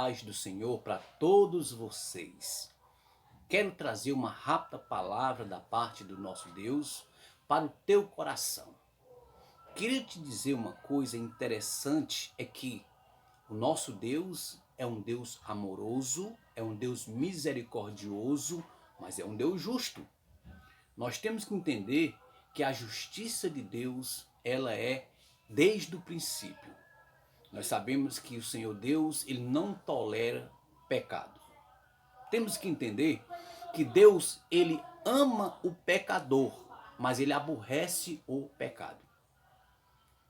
paz do Senhor para todos vocês. Quero trazer uma rápida palavra da parte do nosso Deus para o teu coração. Queria te dizer uma coisa interessante, é que o nosso Deus é um Deus amoroso, é um Deus misericordioso, mas é um Deus justo. Nós temos que entender que a justiça de Deus, ela é desde o princípio. Nós sabemos que o Senhor Deus, ele não tolera pecado. Temos que entender que Deus, ele ama o pecador, mas ele aborrece o pecado.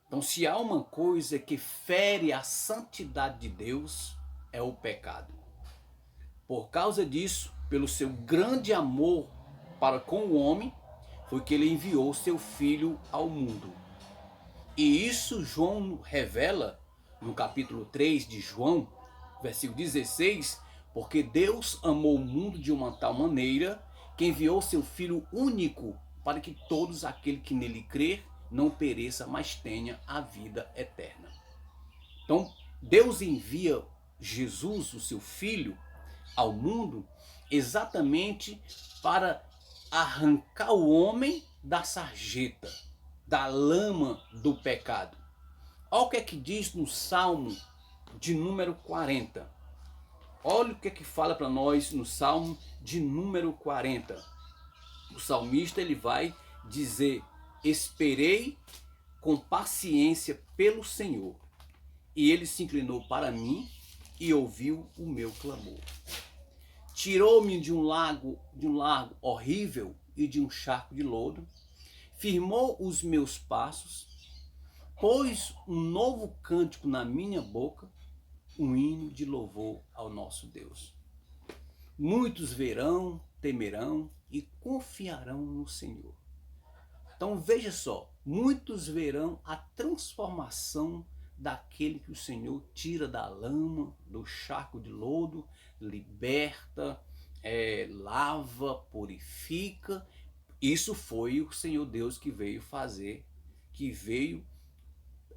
Então, se há uma coisa que fere a santidade de Deus, é o pecado. Por causa disso, pelo seu grande amor para com o homem, foi que ele enviou seu Filho ao mundo. E isso João revela no capítulo 3 de João, versículo 16, porque Deus amou o mundo de uma tal maneira que enviou seu Filho único para que todos aqueles que nele crer não pereça, mas tenha a vida eterna. Então, Deus envia Jesus, o seu Filho, ao mundo exatamente para arrancar o homem da sarjeta, da lama do pecado. Olha o que é que diz no Salmo de número 40. Olha o que é que fala para nós no Salmo de número 40. O salmista ele vai dizer: esperei com paciência pelo Senhor, e ele se inclinou para mim e ouviu o meu clamor. Tirou-me de um lago horrível e de um charco de lodo, firmou os meus passos, pôs um novo cântico na minha boca, um hino de louvor ao nosso Deus. Muitos verão, temerão e confiarão no Senhor. Então veja só, muitos verão a transformação daquele que o Senhor tira da lama, do charco de lodo, liberta, lava, purifica. Isso foi o Senhor Deus que veio fazer, que veio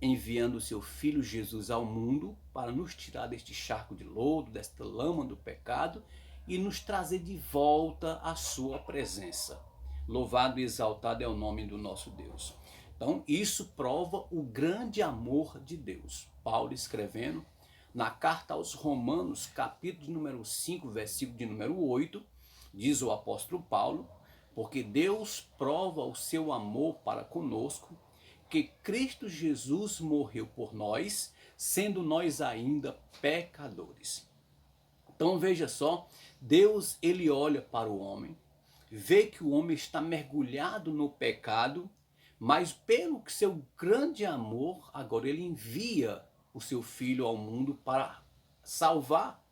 enviando o seu Filho Jesus ao mundo para nos tirar deste charco de lodo, desta lama do pecado e nos trazer de volta à sua presença. Louvado e exaltado é o nome do nosso Deus. Então, isso prova o grande amor de Deus. Paulo escrevendo na carta aos Romanos, capítulo de número 5, versículo de número 8, diz o apóstolo Paulo: porque Deus prova o seu amor para conosco, que Cristo Jesus morreu por nós, sendo nós ainda pecadores. Então veja só, Deus ele olha para o homem, vê que o homem está mergulhado no pecado, mas pelo seu grande amor, agora ele envia o seu Filho ao mundo para salvar,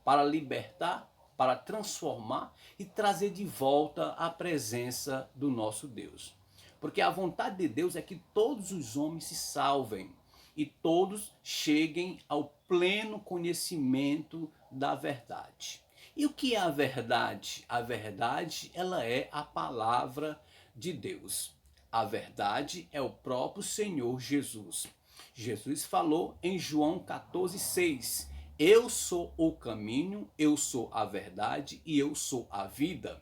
para libertar, para transformar e trazer de volta a presença do nosso Deus. Porque a vontade de Deus é que todos os homens se salvem e todos cheguem ao pleno conhecimento da verdade. E o que é a verdade? A verdade, ela é a palavra de Deus. A verdade é o próprio Senhor Jesus. Jesus falou em João 14,6: eu sou o caminho, eu sou a verdade e eu sou a vida.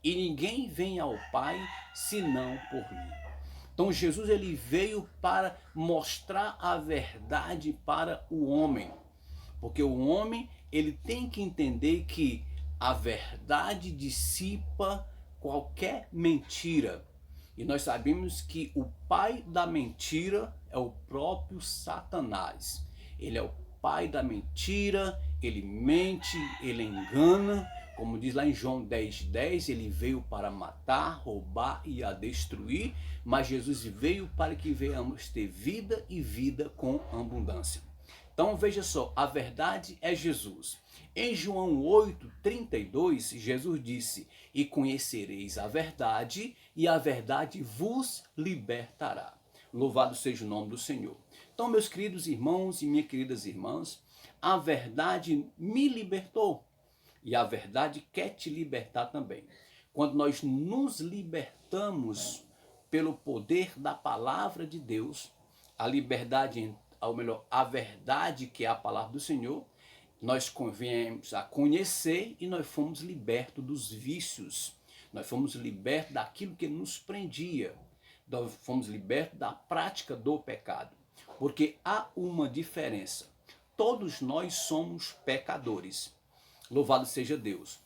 E ninguém vem ao Pai senão por mim. Então Jesus ele veio para mostrar a verdade para o homem. Porque o homem ele tem que entender que a verdade dissipa qualquer mentira. E nós sabemos que o pai da mentira é o próprio Satanás. Ele é o pai da mentira, ele mente, ele engana. Como diz lá em João 10,10, ele veio para matar, roubar e a destruir, mas Jesus veio para que venhamos ter vida e vida com abundância. Então veja só, a verdade é Jesus. Em João 8,32, Jesus disse: e conhecereis a verdade, e a verdade vos libertará. Louvado seja o nome do Senhor. Então, meus queridos irmãos e minhas queridas irmãs, a verdade me libertou. E a verdade quer te libertar também. Quando nós nos libertamos pelo poder da palavra de Deus, a liberdade, ou melhor, a verdade que é a palavra do Senhor, nós viemos a conhecer e nós fomos libertos dos vícios. Nós fomos libertos daquilo que nos prendia. Nós fomos libertos da prática do pecado. Porque há uma diferença. Todos nós somos pecadores. Louvado seja Deus.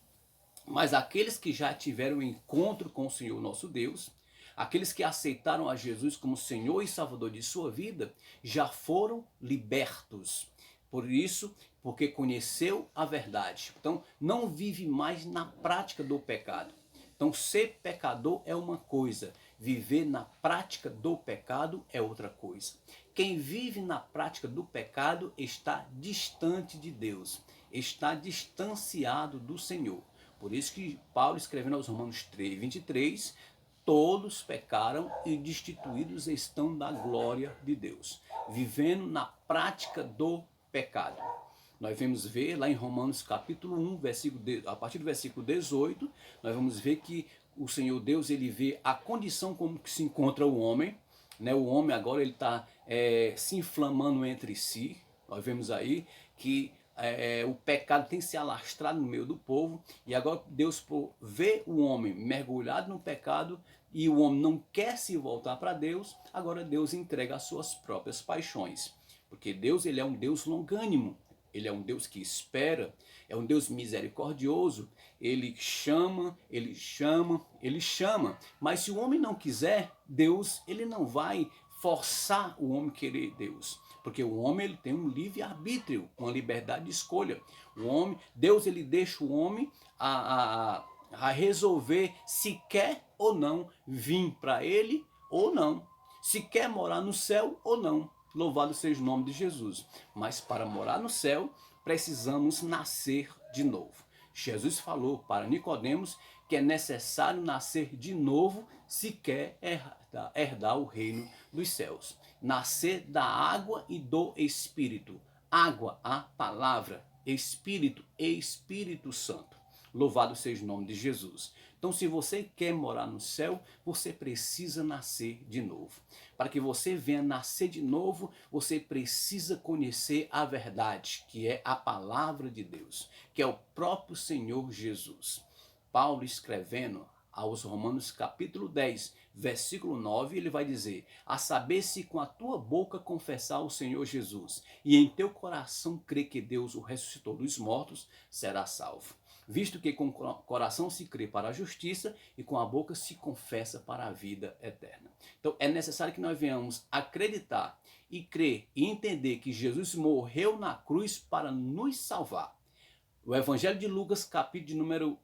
Mas aqueles que já tiveram um encontro com o Senhor nosso Deus, aqueles que aceitaram a Jesus como Senhor e Salvador de sua vida, já foram libertos. Por isso, porque conheceu a verdade. Então, não vive mais na prática do pecado. Então, ser pecador é uma coisa, viver na prática do pecado é outra coisa. Quem vive na prática do pecado está distante de Deus, está distanciado do Senhor. Por isso que Paulo, escrevendo aos Romanos 3, 23, todos pecaram e destituídos estão da glória de Deus, vivendo na prática do pecado. Nós vamos ver lá em Romanos capítulo 1, a partir do versículo 18, nós vamos ver que o Senhor Deus, ele vê a condição como que se encontra o homem, né? O homem agora ele está se inflamando entre si. Nós vemos aí que o pecado tem se alastrado no meio do povo, e agora Deus, por ver o homem mergulhado no pecado, e o homem não quer se voltar para Deus, agora Deus entrega as suas próprias paixões. Porque Deus, ele é um Deus longânimo, ele é um Deus que espera, é um Deus misericordioso, ele chama, ele chama, ele chama. Mas se o homem não quiser, Deus, ele não vai forçar o homem a querer Deus. Porque o homem, ele tem um livre-arbítrio, uma liberdade de escolha. O homem, Deus, ele deixa o homem a resolver se quer ou não vir para ele ou não. Se quer morar no céu ou não. Louvado seja o nome de Jesus. Mas para morar no céu, precisamos nascer de novo. Jesus falou para Nicodemos que é necessário nascer de novo se quer herdar o reino dos céus. Nascer da água e do Espírito. Água, a palavra, Espírito e Espírito Santo. Louvado seja o nome de Jesus. Então, se você quer morar no céu, você precisa nascer de novo. Para que você venha nascer de novo, você precisa conhecer a verdade, que é a palavra de Deus, que é o próprio Senhor Jesus. Paulo, escrevendo aos Romanos capítulo 10, versículo 9, ele vai dizer: a saber, se com a tua boca confessar o Senhor Jesus e em teu coração crer que Deus o ressuscitou dos mortos, será salvo. Visto que com o coração se crê para a justiça e com a boca se confessa para a vida eterna. Então é necessário que nós venhamos acreditar e crer e entender que Jesus morreu na cruz para nos salvar. O Evangelho de Lucas, capítulo de número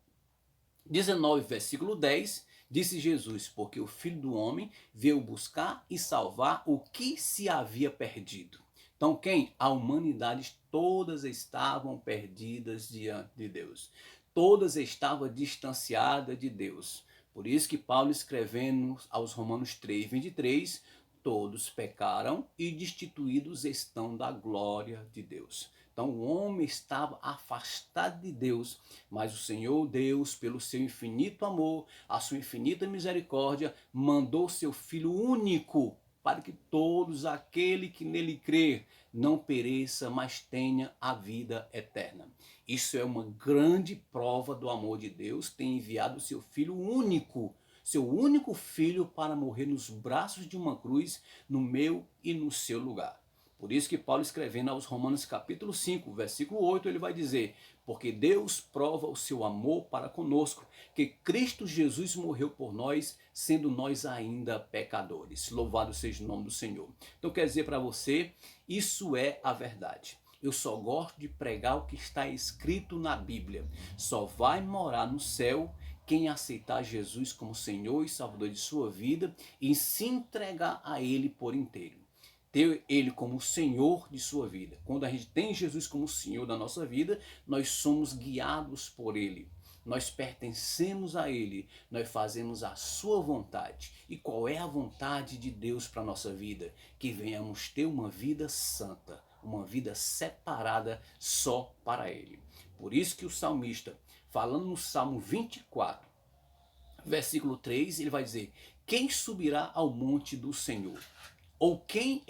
19, versículo 10, disse Jesus: porque o Filho do Homem veio buscar e salvar o que se havia perdido. Então quem? A humanidade, todas estavam perdidas diante de Deus. Todas estavam distanciadas de Deus. Por isso que Paulo, escrevendo aos Romanos 3, 23, todos pecaram e destituídos estão da glória de Deus. Então o homem estava afastado de Deus, mas o Senhor Deus, pelo seu infinito amor, a sua infinita misericórdia, mandou seu Filho único para que todos aquele que nele crer não pereça, mas tenha a vida eterna. Isso é uma grande prova do amor de Deus, tem enviado o seu Filho único, seu único Filho, para morrer nos braços de uma cruz, no meu e no seu lugar. Por isso que Paulo, escrevendo aos Romanos capítulo 5, versículo 8, ele vai dizer: porque Deus prova o seu amor para conosco, que Cristo Jesus morreu por nós, sendo nós ainda pecadores. Louvado seja o nome do Senhor. Então quer dizer para você, isso é a verdade. Eu só gosto de pregar o que está escrito na Bíblia. Só vai morar no céu quem aceitar Jesus como Senhor e Salvador de sua vida e se entregar a Ele por inteiro. Ter Ele como Senhor de sua vida. Quando a gente tem Jesus como Senhor da nossa vida, nós somos guiados por Ele. Nós pertencemos a Ele, nós fazemos a sua vontade. E qual é a vontade de Deus para a nossa vida? Que venhamos ter uma vida santa, uma vida separada só para Ele. Por isso que o salmista, falando no Salmo 24, versículo 3, ele vai dizer: quem subirá ao monte do Senhor? Ou quem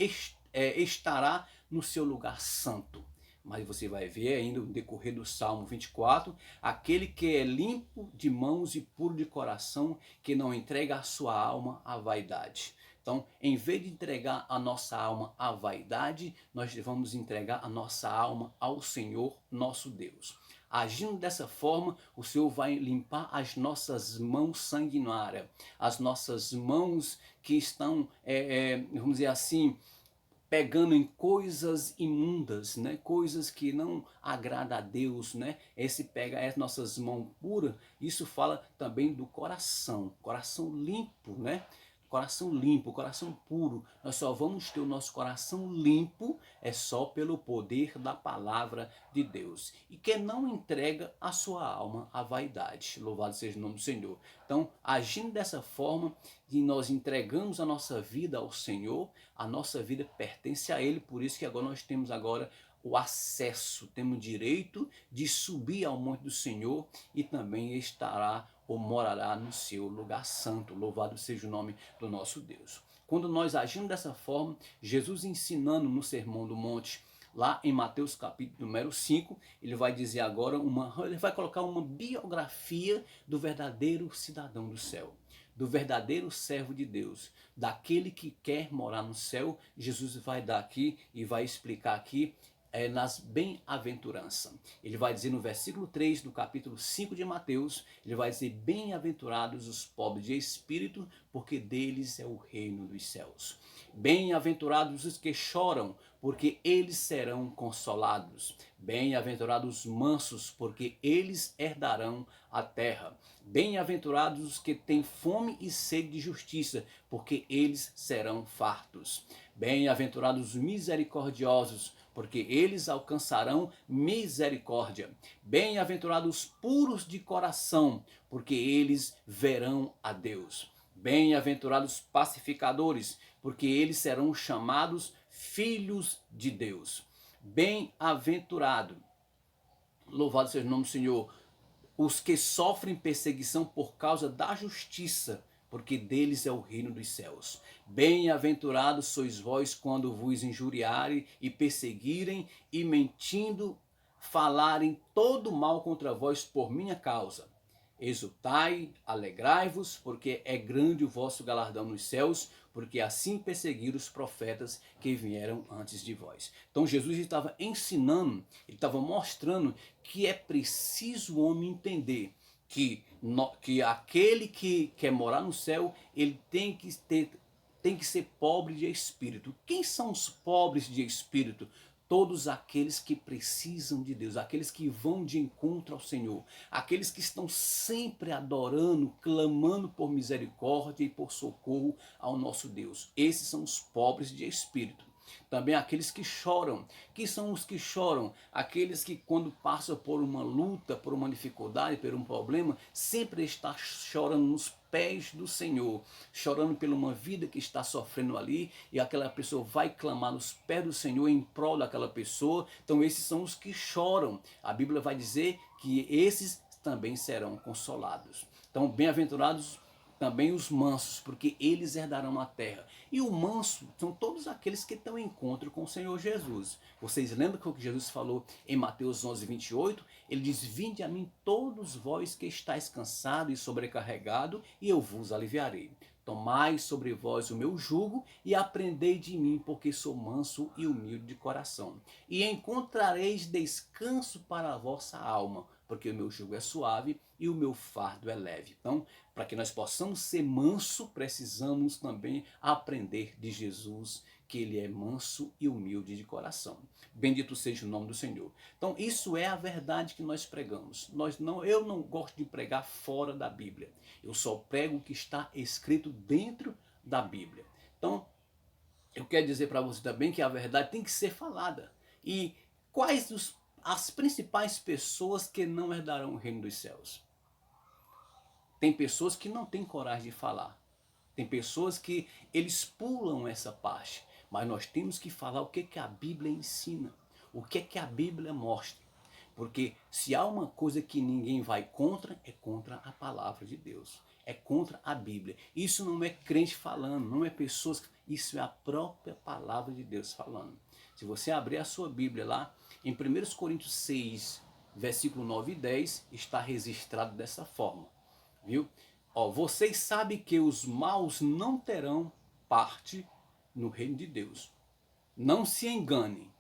estará no seu lugar santo? Mas você vai ver ainda no decorrer do Salmo 24, aquele que é limpo de mãos e puro de coração, que não entrega a sua alma à vaidade. Então, em vez de entregar a nossa alma à vaidade, nós devemos entregar a nossa alma ao Senhor, nosso Deus. Agindo dessa forma, o Senhor vai limpar as nossas mãos sanguinárias, as nossas mãos que estão, vamos dizer assim, pegando em coisas imundas, né? Coisas que não agrada a Deus, né? Esse pega as nossas mãos puras, isso fala também do coração, coração limpo, né? Coração limpo, coração puro. Nós só vamos ter o nosso coração limpo só pelo poder da palavra de Deus. E que não entrega a sua alma à vaidade. Louvado seja o nome do Senhor. Então, agindo dessa forma, e nós entregamos a nossa vida ao Senhor, a nossa vida pertence a Ele, por isso que agora nós temos agora o acesso, temos direito de subir ao monte do Senhor e também estará ou morará no seu lugar santo. Louvado seja o nome do nosso Deus. Quando nós agimos dessa forma, Jesus ensinando no Sermão do Monte, lá em Mateus capítulo número 5, ele vai dizer agora, ele vai colocar uma biografia do verdadeiro cidadão do céu, do verdadeiro servo de Deus, daquele que quer morar no céu. Jesus vai dar aqui e vai explicar aqui nas bem-aventuranças. Ele vai dizer no versículo 3 do capítulo 5 de Mateus, ele vai dizer: bem-aventurados os pobres de espírito, porque deles é o reino dos céus. Bem-aventurados os que choram, porque eles serão consolados. Bem-aventurados os mansos, porque eles herdarão a terra. Bem-aventurados os que têm fome e sede de justiça, porque eles serão fartos. Bem-aventurados os misericordiosos, porque eles alcançarão misericórdia. Bem-aventurados os puros de coração, porque eles verão a Deus. Bem-aventurados os pacificadores, porque eles serão chamados filhos de Deus. Bem-aventurado, louvado seja o nome do Senhor, os que sofrem perseguição por causa da justiça, porque deles é o reino dos céus. Bem-aventurados sois vós quando vos injuriarem e perseguirem e mentindo falarem todo mal contra vós por minha causa. Exultai, alegrai-vos, porque é grande o vosso galardão nos céus, porque assim perseguiram os profetas que vieram antes de vós. Então Jesus estava ensinando, ele estava mostrando que é preciso o homem entender que aquele que quer morar no céu, ele tem que ser pobre de espírito. Quem são os pobres de espírito? Todos aqueles que precisam de Deus, aqueles que vão de encontro ao Senhor, aqueles que estão sempre adorando, clamando por misericórdia e por socorro ao nosso Deus. Esses são os pobres de espírito. Também aqueles que choram. Que são os que choram? Aqueles que quando passam por uma luta, por uma dificuldade, por um problema, sempre está chorando nos pés do Senhor, chorando por uma vida que está sofrendo ali, e aquela pessoa vai clamar nos pés do Senhor em prol daquela pessoa. Então esses são os que choram. A Bíblia vai dizer que esses também serão consolados. Então, bem-aventurados também os mansos, porque eles herdarão a terra. E o manso são todos aqueles que estão em encontro com o Senhor Jesus. Vocês lembram que o que Jesus falou em Mateus 11, 28? Ele diz: vinde a mim todos vós que estáis cansados e sobrecarregados, e eu vos aliviarei. Tomai sobre vós o meu jugo e aprendei de mim, porque sou manso e humilde de coração. E encontrareis descanso para a vossa alma, porque o meu jugo é suave e o meu fardo é leve. Então, para que nós possamos ser manso, precisamos também aprender de Jesus, que ele é manso e humilde de coração. Bendito seja o nome do Senhor. Então, isso é a verdade que nós pregamos. Eu não gosto de pregar fora da Bíblia. Eu só prego o que está escrito dentro da Bíblia. Então, eu quero dizer para você também que a verdade tem que ser falada. E quais as principais pessoas que não herdarão o reino dos céus? Tem pessoas que não têm coragem de falar. Tem pessoas que eles pulam essa parte. Mas nós temos que falar o que a Bíblia ensina. O que a Bíblia mostra. Porque se há uma coisa que ninguém vai contra, é contra a palavra de Deus. É contra a Bíblia. Isso não é crente falando, não é pessoas. Isso é a própria palavra de Deus falando. Se você abrir a sua Bíblia lá, Em 1 Coríntios 6, versículo 9 e 10, está registrado dessa forma, viu? Ó, vocês sabem que os maus não terão parte no reino de Deus. Não se enganem,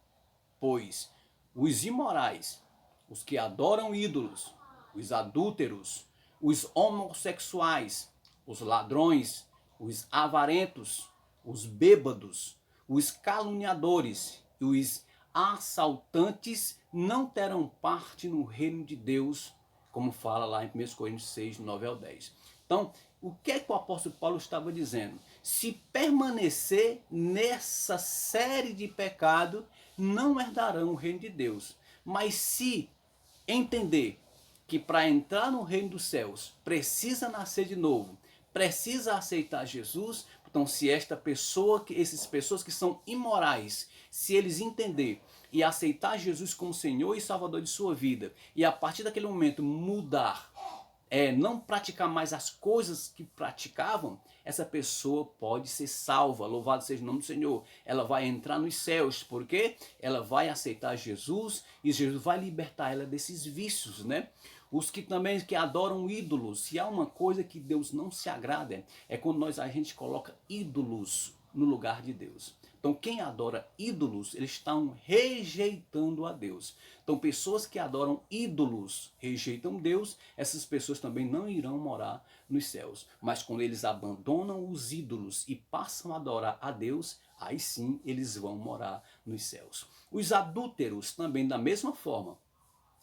pois os imorais, os que adoram ídolos, os adúlteros, os homossexuais, os ladrões, os avarentos, os bêbados, os caluniadores e os assaltantes não terão parte no reino de Deus, como fala lá em 1 Coríntios 6, 9 ao 10. Então, o que é que o apóstolo Paulo estava dizendo? Se permanecer nessa série de pecados, não herdarão o reino de Deus. Mas se entender que para entrar no reino dos céus precisa nascer de novo, precisa aceitar Jesus, então se esta pessoa, essas pessoas que são imorais, se eles entender e aceitar Jesus como Senhor e Salvador de sua vida, e a partir daquele momento mudar, não praticar mais as coisas que praticavam, essa pessoa pode ser salva. Louvado seja o nome do Senhor. Ela vai entrar nos céus, porque ela vai aceitar Jesus e Jesus vai libertar ela desses vícios, né? Os que também que adoram ídolos, se há uma coisa que Deus não se agrada, é quando a gente coloca ídolos no lugar de Deus. Então quem adora ídolos, eles estão rejeitando a Deus. Então pessoas que adoram ídolos, rejeitam Deus, essas pessoas também não irão morar nos céus. Mas quando eles abandonam os ídolos e passam a adorar a Deus, aí sim eles vão morar nos céus. Os adúlteros também da mesma forma.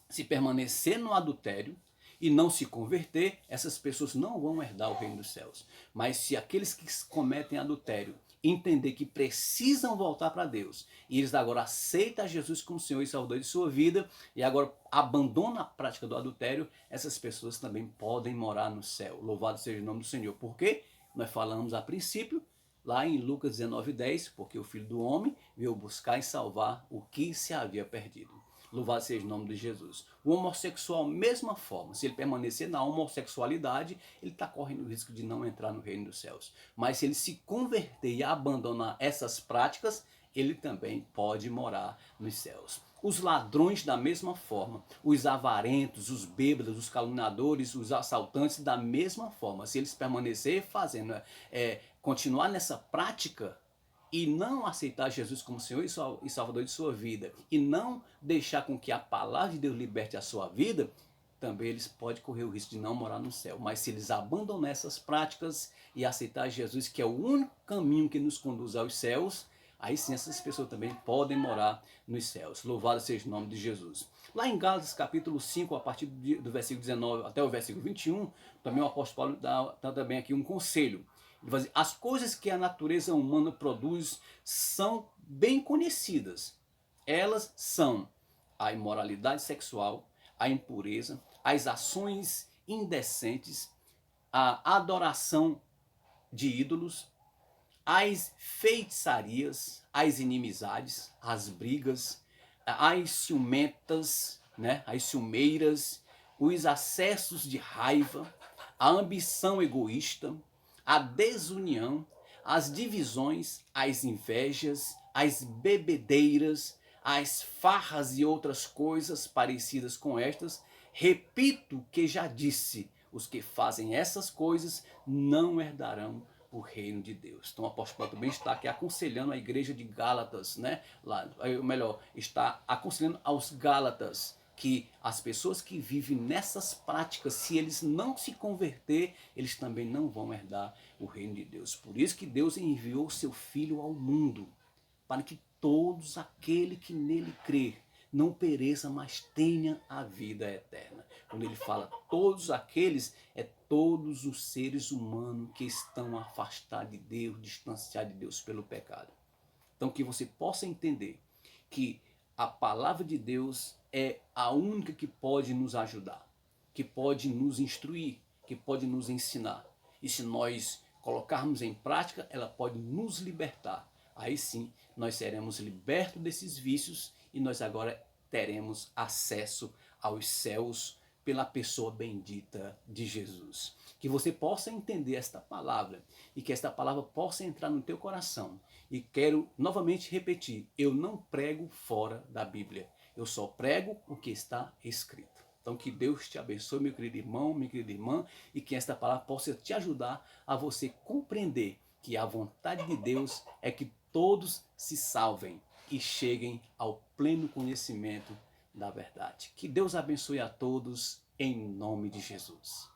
Se permanecer no adultério e não se converter, essas pessoas não vão herdar o reino dos céus. Mas se aqueles que cometem adultério entender que precisam voltar para Deus, e eles agora aceitam Jesus como Senhor e Salvador de sua vida, e agora abandonam a prática do adultério, essas pessoas também podem morar no céu. Louvado seja o nome do Senhor. Por quê? Nós falamos a princípio, lá em Lucas 19:10, porque o Filho do Homem veio buscar e salvar o que se havia perdido. Louvado seja o nome de Jesus. O homossexual, mesma forma, se ele permanecer na homossexualidade, ele está correndo o risco de não entrar no reino dos céus. Mas se ele se converter e abandonar essas práticas, ele também pode morar nos céus. Os ladrões da mesma forma, os avarentos, os bêbados, os caluniadores, os assaltantes da mesma forma. Se eles permanecerem fazendo, continuar nessa prática, e não aceitar Jesus como Senhor e Salvador de sua vida, e não deixar com que a palavra de Deus liberte a sua vida, também eles podem correr o risco de não morar no céu. Mas se eles abandonam essas práticas e aceitar Jesus, que é o único caminho que nos conduz aos céus, aí sim essas pessoas também podem morar nos céus. Louvado seja o nome de Jesus. Lá em Gálatas capítulo 5, a partir do versículo 19 até o versículo 21, também o apóstolo Paulo dá também aqui um conselho. Ele vai dizer, as coisas que a natureza humana produz são bem conhecidas. Elas são a imoralidade sexual, a impureza, as ações indecentes, a adoração de ídolos, as feitiçarias, as inimizades, as brigas, as ciumentas, né, as ciumeiras, os acessos de raiva, a ambição egoísta, a desunião, as divisões, as invejas, as bebedeiras, as farras e outras coisas parecidas com estas. Repito que já disse, os que fazem essas coisas não herdarão o reino de Deus. Então o apóstolo Paulo também está aqui aconselhando a igreja de Gálatas, né? Melhor, está aconselhando aos Gálatas que as pessoas que vivem nessas práticas, se eles não se converter, eles também não vão herdar o reino de Deus. Por isso que Deus enviou seu Filho ao mundo, para que todos aquele que nele crer não pereça, mas tenha a vida eterna. Quando ele fala todos aqueles, é todos os seres humanos que estão afastados de Deus, distanciados de Deus pelo pecado. Então que você possa entender que a palavra de Deus é a única que pode nos ajudar, que pode nos instruir, que pode nos ensinar. E se nós colocarmos em prática, ela pode nos libertar. Aí sim, nós seremos libertos desses vícios e nós agora teremos acesso aos céus pela pessoa bendita de Jesus. Que você possa entender esta palavra e que esta palavra possa entrar no teu coração. E quero novamente repetir, eu não prego fora da Bíblia. Eu só prego o que está escrito. Então que Deus te abençoe, meu querido irmão, minha querida irmã, e que esta palavra possa te ajudar a você compreender que a vontade de Deus é que todos se salvem e cheguem ao pleno conhecimento da verdade. Que Deus abençoe a todos em nome de Jesus.